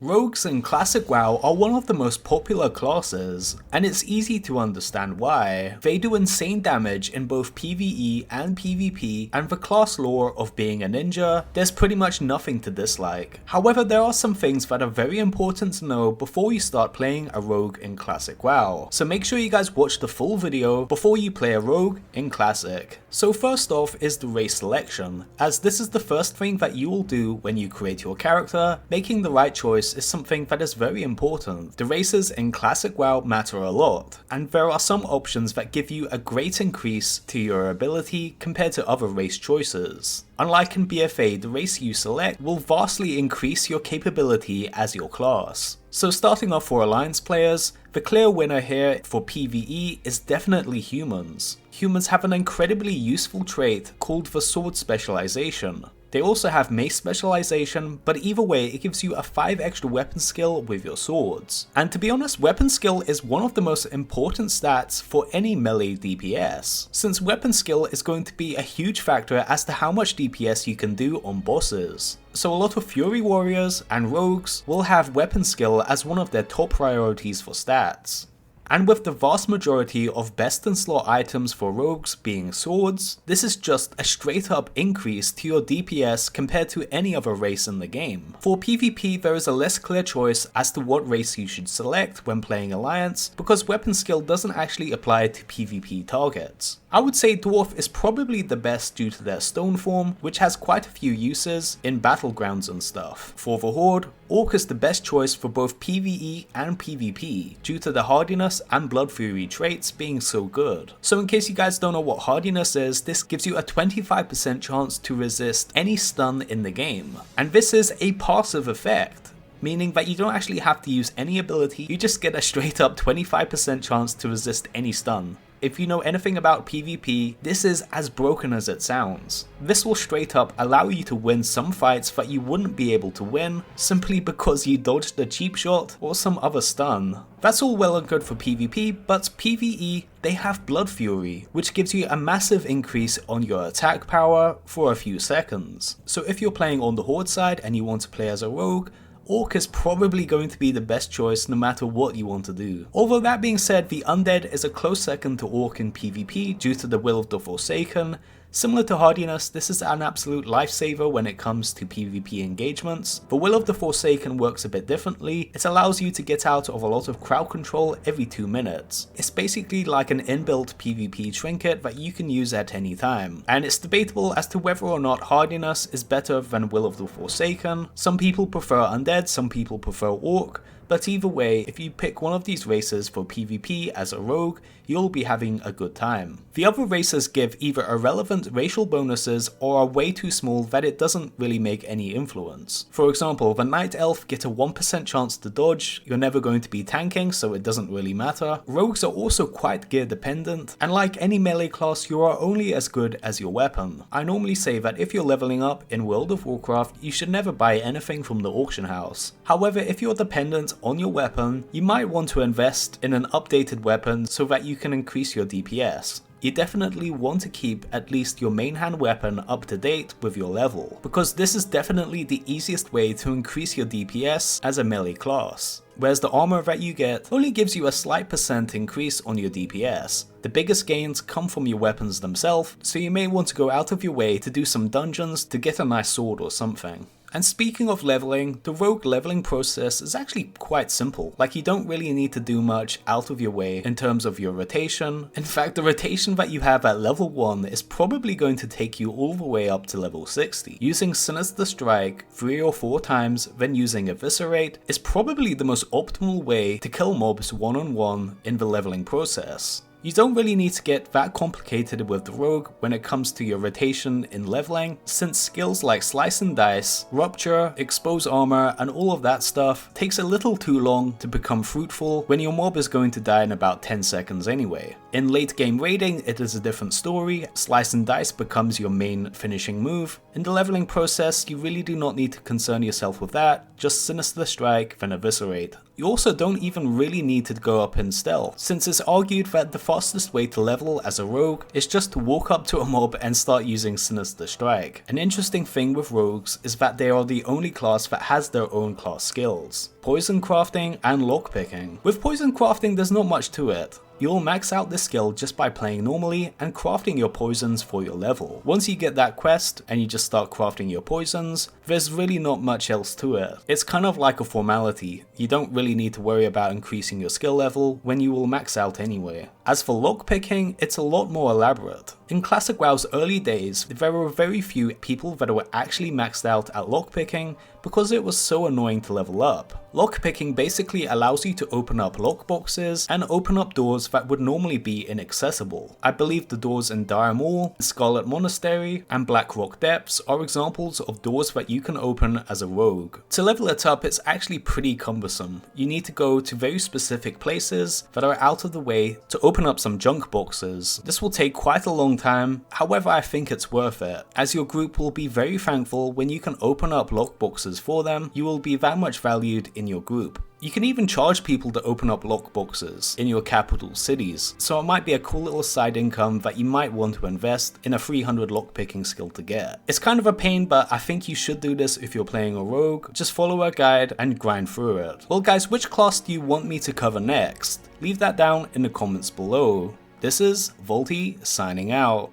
Rogues in Classic WoW are one of the most popular classes, and it's easy to understand why. They do insane damage in both PvE and PvP, and the class lore of being a ninja, there's pretty much nothing to dislike. However, there are some things that are very important to know before you start playing a rogue in Classic WoW, so make sure you guys watch the full video before you play a rogue in Classic. So first off is the race selection, as this is the first thing that you will do when you create your character. Making the right choice is something that is very important. The races in Classic WoW matter a lot, and there are some options that give you a great increase to your ability compared to other race choices. Unlike in BFA, the race you select will vastly increase your capability as your class. So starting off for Alliance players, the clear winner here for PvE is definitely humans. Humans have an incredibly useful trait called the sword specialization. They also have mace specialization, but either way it gives you a 5 extra weapon skill with your swords. And to be honest, weapon skill is one of the most important stats for any melee DPS, since weapon skill is going to be a huge factor as to how much DPS you can do on bosses. So a lot of Fury Warriors and Rogues will have weapon skill as one of their top priorities for stats. And with the vast majority of best in slot items for rogues being swords, this is just a straight up increase to your DPS compared to any other race in the game. For PvP there is a less clear choice as to what race you should select when playing Alliance, because weapon skill doesn't actually apply to PvP targets. I would say Dwarf is probably the best due to their stone form, which has quite a few uses in battlegrounds and stuff. For the Horde, Orc is the best choice for both PvE and PvP, due to the hardiness and blood fury traits being so good. So in case you guys don't know what hardiness is, this gives you a 25% chance to resist any stun in the game. And this is a passive effect, meaning that you don't actually have to use any ability, you just get a straight up 25% chance to resist any stun. If you know anything about PvP, this is as broken as it sounds. This will straight up allow you to win some fights that you wouldn't be able to win simply because you dodged a cheap shot or some other stun. That's all well and good for PvP, but PvE, they have Blood Fury, which gives you a massive increase on your attack power for a few seconds. So if you're playing on the Horde side and you want to play as a rogue, Orc is probably going to be the best choice no matter what you want to do. Although that being said, the Undead is a close second to Orc in PvP due to the Will of the Forsaken. Similar to hardiness, this is an absolute lifesaver when it comes to PvP engagements. The Will of the Forsaken works a bit differently. It allows you to get out of a lot of crowd control every 2 minutes. It's basically like an inbuilt PvP trinket that you can use at any time. And it's debatable as to whether or not hardiness is better than Will of the Forsaken. Some people prefer Undead, some people prefer Orc. But either way, if you pick one of these races for PvP as a rogue, you'll be having a good time. The other races give either irrelevant racial bonuses or are way too small that it doesn't really make any influence. For example, the Night Elf get a 1% chance to dodge, you're never going to be tanking so it doesn't really matter. Rogues are also quite gear dependent, and like any melee class you are only as good as your weapon. I normally say that if you're leveling up in World of Warcraft, you should never buy anything from the auction house. However, if you're dependent on your weapon, you might want to invest in an updated weapon so that you can increase your DPS. You definitely want to keep at least your main hand weapon up to date with your level, because this is definitely the easiest way to increase your DPS as a melee class. Whereas the armor that you get only gives you a slight % increase on your DPS. The biggest gains come from your weapons themselves, so you may want to go out of your way to do some dungeons to get a nice sword or something. And speaking of leveling, the rogue leveling process is actually quite simple. Like, you don't really need to do much out of your way in terms of your rotation. In fact, the rotation that you have at level 1 is probably going to take you all the way up to level 60. Using Sinister Strike 3 or 4 times, then using Eviscerate is probably the most optimal way to kill mobs one-on-one in the leveling process. You don't really need to get that complicated with the rogue when it comes to your rotation in leveling, since skills like Slice and Dice, Rupture, Expose Armor and all of that stuff takes a little too long to become fruitful when your mob is going to die in about 10 seconds anyway. In late game raiding it is a different story, Slice and Dice becomes your main finishing move. In the leveling process you really do not need to concern yourself with that, just Sinister Strike then Eviscerate. You also don't even really need to go up in stealth, since it's argued that the fastest way to level as a rogue is just to walk up to a mob and start using Sinister Strike. An interesting thing with rogues is that they are the only class that has their own class skills: poison crafting and lockpicking. With poison crafting, there's not much to it. You'll max out this skill just by playing normally and crafting your poisons for your level. Once you get that quest and you just start crafting your poisons, there's really not much else to it. It's kind of like a formality. You don't really need to worry about increasing your skill level when you will max out anyway. As for lockpicking, it's a lot more elaborate. In Classic WoW's early days, there were very few people that were actually maxed out at lockpicking because it was so annoying to level up. Lockpicking basically allows you to open up lockboxes and open up doors that would normally be inaccessible. I believe the doors in Dire Maul, Scarlet Monastery, and Black Rock Depths are examples of doors that you can open as a rogue. To level it up, it's actually pretty cumbersome. You need to go to very specific places that are out of the way to open up some junk boxes. This will take quite a long time, however I think it's worth it, as your group will be very thankful when you can open up lockboxes for them. You will be that much valued in your group. You can even charge people to open up lockboxes in your capital cities, so it might be a cool little side income that you might want to invest in a 300 lockpicking skill to get. It's kind of a pain, but I think you should do this if you're playing a rogue. Just follow a guide and grind through it. Well guys, which class do you want me to cover next? Leave that down in the comments below. This is vaulty signing out.